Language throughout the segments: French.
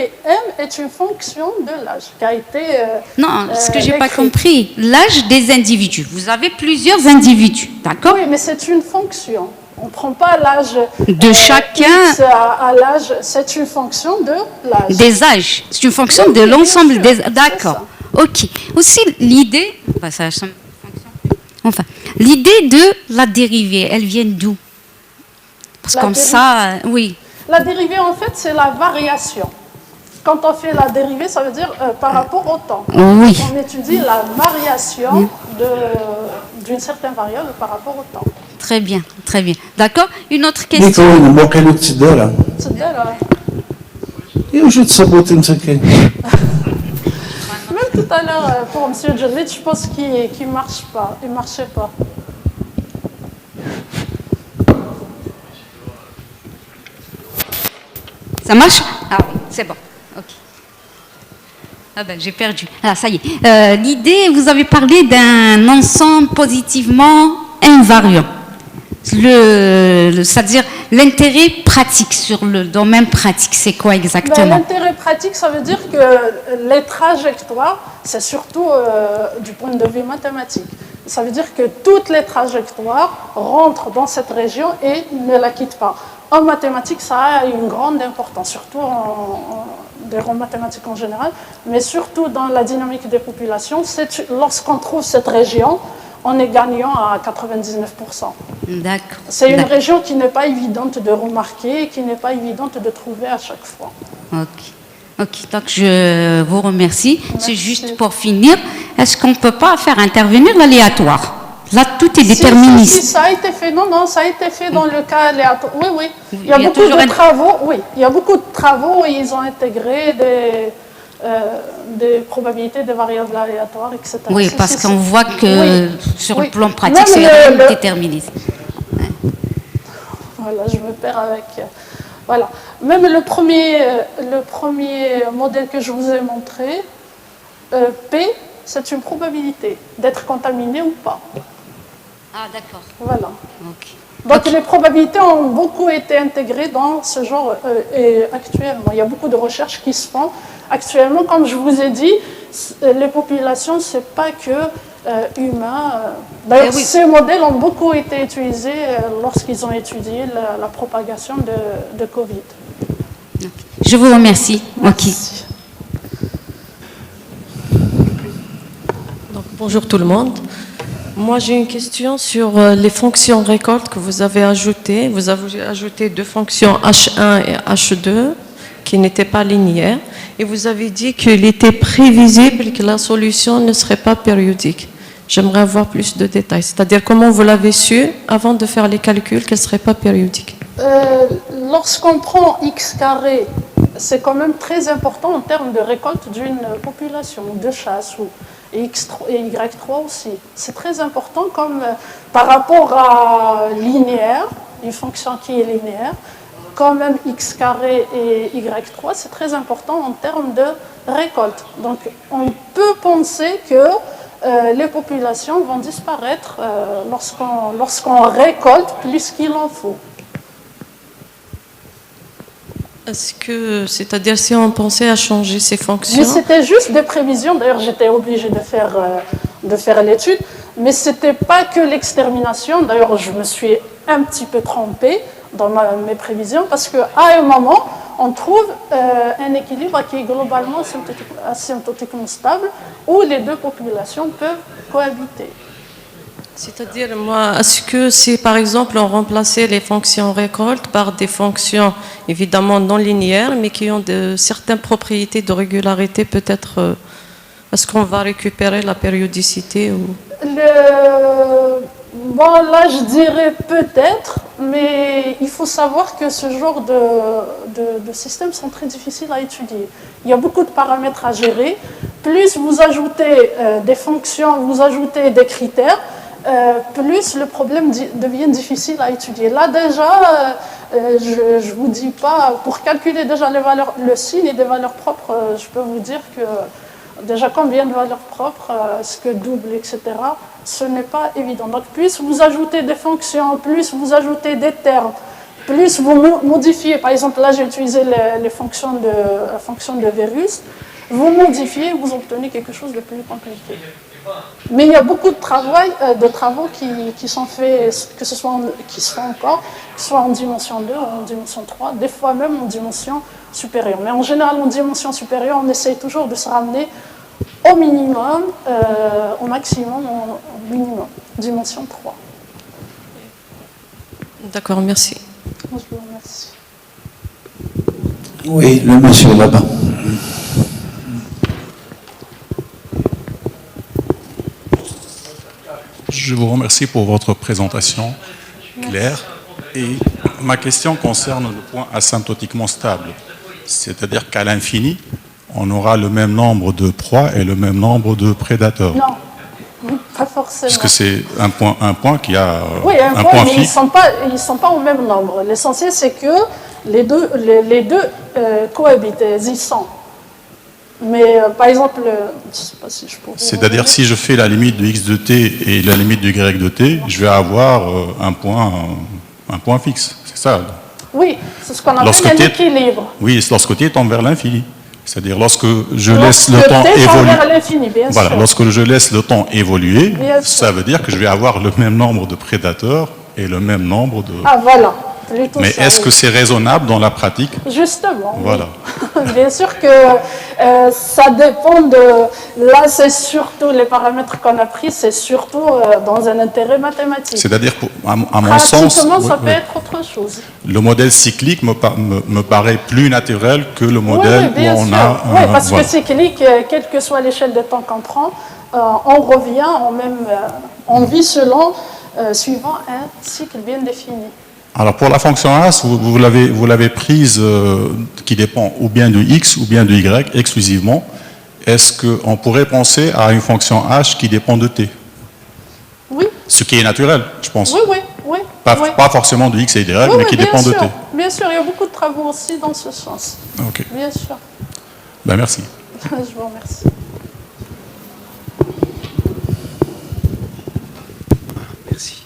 mais M est une fonction de l'âge qui a été... non, ce que je n'ai pas compris, l'âge des individus. Vous avez plusieurs individus, d'accord? Oui, mais c'est une fonction. On ne prend pas l'âge de chacun X à l'âge, c'est une fonction de l'âge. Des âges, c'est une fonction de l'ensemble des... D'accord, ok. Aussi, l'idée... Enfin, l'idée de la dérivée, elle vient d'où? Parce que comme ça, oui. La dérivée, en fait, c'est la variation. Quand on fait la dérivée, ça veut dire par rapport au temps. Oui. On étudie la variation d'une certaine variable par rapport au temps. Très bien, très bien. D'accord. Une autre question. Même tout à l'heure, pour M. Jalid, je pense qu'il ne marche pas. Il ne marchait pas. Ça marche? Ah oui, c'est bon. Ok. Ah ben, j'ai perdu. Ah, ça y est. L'idée, vous avez parlé d'un ensemble positivement invariant. C'est-à-dire l'intérêt pratique sur le domaine pratique, c'est quoi exactement? L'intérêt pratique, ça veut dire que les trajectoires, c'est surtout du point de vue mathématique. Ça veut dire que toutes les trajectoires rentrent dans cette région et ne la quittent pas. En mathématiques, ça a une grande importance, surtout en mathématiques en général, mais surtout dans la dynamique des populations. Lorsqu'on trouve cette région, on est gagnant à 99%. D'accord. C'est une région qui n'est pas évidente de remarquer, qui n'est pas évidente de trouver à chaque fois. Ok, donc je vous remercie. C'est juste pour finir, est-ce qu'on ne peut pas faire intervenir l'aléatoire? Là, tout est déterministe. Si, ça a été fait. Non, ça a été fait dans le cas aléatoire. Oui. Il y a beaucoup de travaux. Oui, il y a beaucoup de travaux et ils ont intégré des probabilités, des variables aléatoires, etc. Oui, parce qu'on voit que sur le plan pratique, c'est vraiment déterministe. Voilà, je me perds avec... Voilà. Même le premier modèle que je vous ai montré, P, c'est une probabilité d'être contaminé ou pas. Ah, d'accord. Voilà. Donc les probabilités ont beaucoup été intégrées dans ce genre et actuellement. Il y a beaucoup de recherches qui se font. Actuellement, comme je vous ai dit, les populations, ce n'est pas que humains. D'ailleurs, ces modèles ont beaucoup été utilisés lorsqu'ils ont étudié la propagation de Covid. Je vous remercie. Merci. Donc, bonjour tout le monde. Moi, j'ai une question sur les fonctions récolte que vous avez ajoutées. Vous avez ajouté deux fonctions H1 et H2 qui n'étaient pas linéaires. Et vous avez dit qu'il était prévisible que la solution ne serait pas périodique. J'aimerais avoir plus de détails. C'est-à-dire comment vous l'avez su avant de faire les calculs qu'elle ne serait pas périodique. Lorsqu'on prend x carré, c'est quand même très important en termes de récolte d'une population, de chasse et y3 aussi. C'est très important comme par rapport à linéaire, une fonction qui est linéaire, quand même x carré et y3, c'est très important en termes de récolte. Donc on peut penser que les populations vont disparaître lorsqu'on récolte plus qu'il en faut. Est-ce que, c'est-à-dire si on pensait à changer ces fonctions? Mais c'était juste des prévisions, d'ailleurs j'étais obligée de faire l'étude, mais ce n'était pas que l'extermination, d'ailleurs je me suis un petit peu trompée dans mes prévisions, parce qu'à un moment, on trouve un équilibre qui est globalement asymptotiquement stable, où les deux populations peuvent cohabiter. C'est-à-dire, moi, est-ce que si, par exemple, on remplaçait les fonctions récolte par des fonctions, évidemment, non linéaires, mais qui ont certaines propriétés de régularité, peut-être, est-ce qu'on va récupérer la périodicité ou... Bon, là, je dirais peut-être, mais il faut savoir que ce genre de systèmes sont très difficiles à étudier. Il y a beaucoup de paramètres à gérer. Plus vous ajoutez des fonctions, vous ajoutez des critères, plus le problème devient difficile à étudier. Là déjà, je ne vous dis pas, pour calculer déjà les valeurs, le signe et des valeurs propres, je peux vous dire que déjà combien de valeurs propres, ce que double, etc., ce n'est pas évident. Donc plus vous ajoutez des fonctions, plus vous ajoutez des termes, plus vous modifiez, par exemple là j'ai utilisé la fonction de Virus, vous modifiez, vous obtenez quelque chose de plus compliqué. Mais il y a beaucoup de travaux qui sont faits, qui se font encore, soit en dimension 2 ou en dimension 3, des fois même en dimension supérieure. Mais en général, en dimension supérieure, on essaye toujours de se ramener au minimum, au maximum, au minimum, dimension 3. D'accord, merci. Je vous remercie. Oui, le monsieur là-bas. Je vous remercie pour votre présentation claire. Et ma question concerne le point asymptotiquement stable. C'est-à-dire qu'à l'infini, on aura le même nombre de proies et le même nombre de prédateurs. Non, pas forcément. Parce que c'est un point qui a oui, un point mais fixe. ils ne sont pas au même nombre. L'essentiel, c'est que les deux cohabitent, ils y sont. Mais par exemple, je ne sais pas si je pourrais... C'est-à-dire si je fais la limite de x de t et la limite de y de t, je vais avoir un point fixe. C'est ça. Oui, c'est ce qu'on appelle un équilibre. Oui, lorsque t tend vers l'infini. C'est-à-dire lorsque je laisse le temps évoluer. Voilà, lorsque je laisse le temps évoluer, ça veut dire que je vais avoir le même nombre de prédateurs et le même nombre de... Ah voilà. Mais est-ce que c'est raisonnable dans la pratique? Justement. Voilà. Oui. Bien sûr que ça dépend de... Là, c'est surtout les paramètres qu'on a pris, c'est surtout dans un intérêt mathématique. C'est-à-dire, à mon sens... Pratiquement, ça peut être autre chose. Le modèle cyclique me paraît plus naturel que le modèle où on a... Oui, parce que cyclique, quelle que soit l'échelle de temps qu'on prend, on revient, on vit suivant un cycle bien défini. Alors pour la fonction as, vous l'avez prise qui dépend ou bien de x ou bien de y exclusivement. Est-ce qu'on pourrait penser à une fonction h qui dépend de t? Oui. Ce qui est naturel, je pense. Oui. Pas forcément de x et y, mais qui dépend de t. Bien sûr, il y a beaucoup de travaux aussi dans ce sens. Ok. Bien sûr. Ben, merci. Je vous remercie. Merci.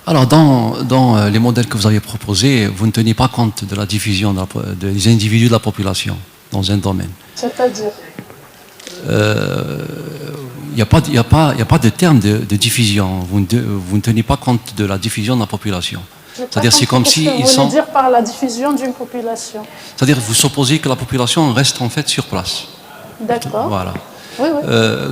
Alors, dans les modèles que vous avez proposés, vous ne tenez pas compte de la diffusion des individus de la population dans un domaine. C'est-à-dire il n'y a pas de terme de diffusion. Vous ne tenez pas compte de la diffusion de la population. C'est-à-dire, c'est comme si ils sont... Vous voulez dire par la diffusion d'une population? C'est-à-dire, vous supposez que la population reste en fait sur place. D'accord. Voilà. Oui.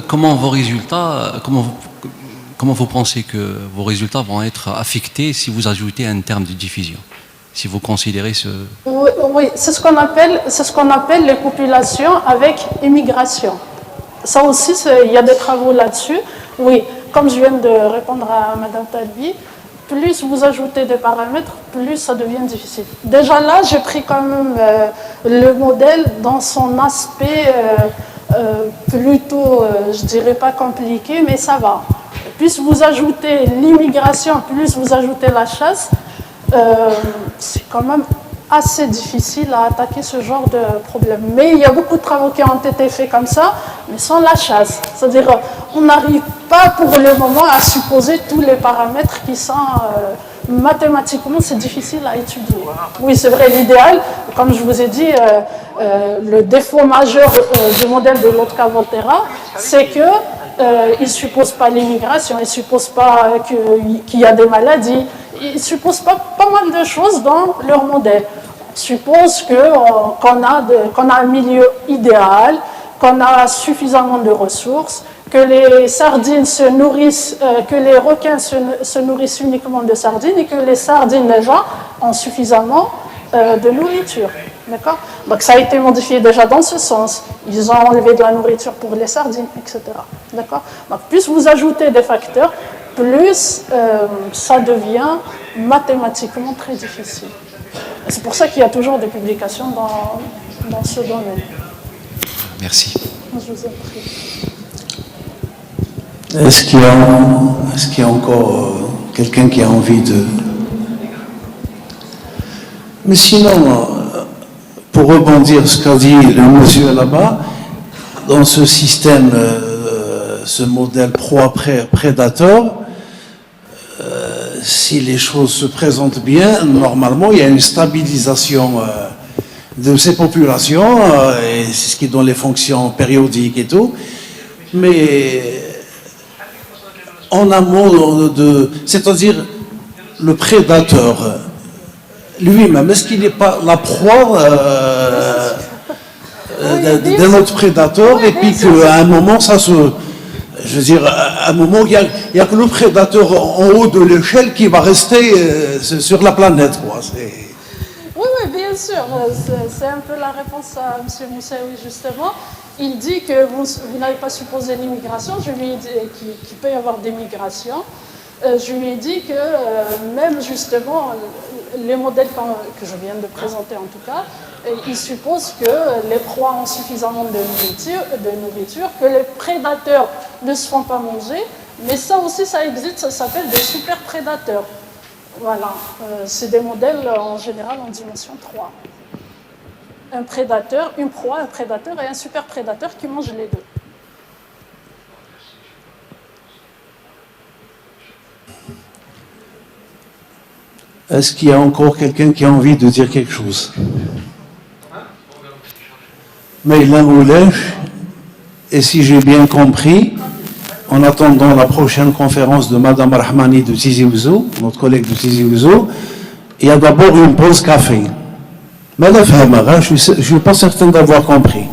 Comment vos résultats... Comment vous pensez que vos résultats vont être affectés si vous ajoutez un terme de diffusion? Si vous considérez ce... Oui, c'est ce qu'on appelle les populations avec immigration. Ça aussi, il y a des travaux là-dessus. Oui, comme je viens de répondre à Mme Talbi, plus vous ajoutez des paramètres, plus ça devient difficile. Déjà là, j'ai pris quand même le modèle dans son aspect plutôt, je dirais pas compliqué, mais ça va. Plus vous ajoutez l'immigration, plus vous ajoutez la chasse, c'est quand même assez difficile à attaquer ce genre de problème. Mais il y a beaucoup de travaux qui ont été faits comme ça, mais sans la chasse. C'est-à-dire, on n'arrive pas pour le moment à supposer tous les paramètres qui sont... mathématiquement, c'est difficile à étudier. Oui, c'est vrai, l'idéal, comme je vous ai dit, le défaut majeur du modèle de Lotka-Volterra, c'est que ils ne supposent pas l'immigration, ils ne supposent pas qu'il y a des maladies, ils ne supposent pas mal de choses dans leur modèle. On suppose qu'on a un milieu idéal, qu'on a suffisamment de ressources, que les sardines se nourrissent, que les requins se nourrissent uniquement de sardines et que les sardines déjà ont suffisamment de nourriture. D'accord? Donc ça a été modifié déjà dans ce sens. Ils ont enlevé de la nourriture pour les sardines, etc. D'accord? Donc plus vous ajoutez des facteurs, plus ça devient mathématiquement très difficile. C'est pour ça qu'il y a toujours des publications dans ce domaine. Merci. Je vous en prie. Est-ce qu'il y a encore quelqu'un qui a envie de... Mais sinon, pour rebondir sur ce qu'a dit le monsieur là-bas, dans ce système, ce modèle proie-prédateur, si les choses se présentent bien, normalement, il y a une stabilisation de ces populations, et c'est ce qui donne les fonctions périodiques et tout. Mais en amont c'est-à-dire le prédateur lui-même, est-ce qu'il n'est pas la proie d'un autre prédateur, Oui, et puis qu'à un moment, je veux dire, à un moment, il n'y a que le prédateur en haut de l'échelle qui va rester sur la planète, quoi. Oui, bien sûr. C'est un peu la réponse à M. Moussaoui, justement. Il dit que vous n'avez pas supposé l'immigration. Je lui ai dit qu'il peut y avoir des migrations. Je lui ai dit que même, justement, les modèles que je viens de présenter, en tout cas, ils supposent que les proies ont suffisamment de nourriture, que les prédateurs ne se font pas manger. Mais ça aussi, ça existe, ça s'appelle des super prédateurs. Voilà, c'est des modèles en général en dimension 3. Un prédateur, une proie, un prédateur et un super prédateur qui mangent les deux. Est-ce qu'il y a encore quelqu'un qui a envie de dire quelque chose? Mais l'un ou l'autre, et si j'ai bien compris, en attendant la prochaine conférence de Madame Rahmani de Tizi Ouzou, notre collègue de Tizi Ouzou, il y a d'abord une pause café. Mais je ne suis pas certain d'avoir compris.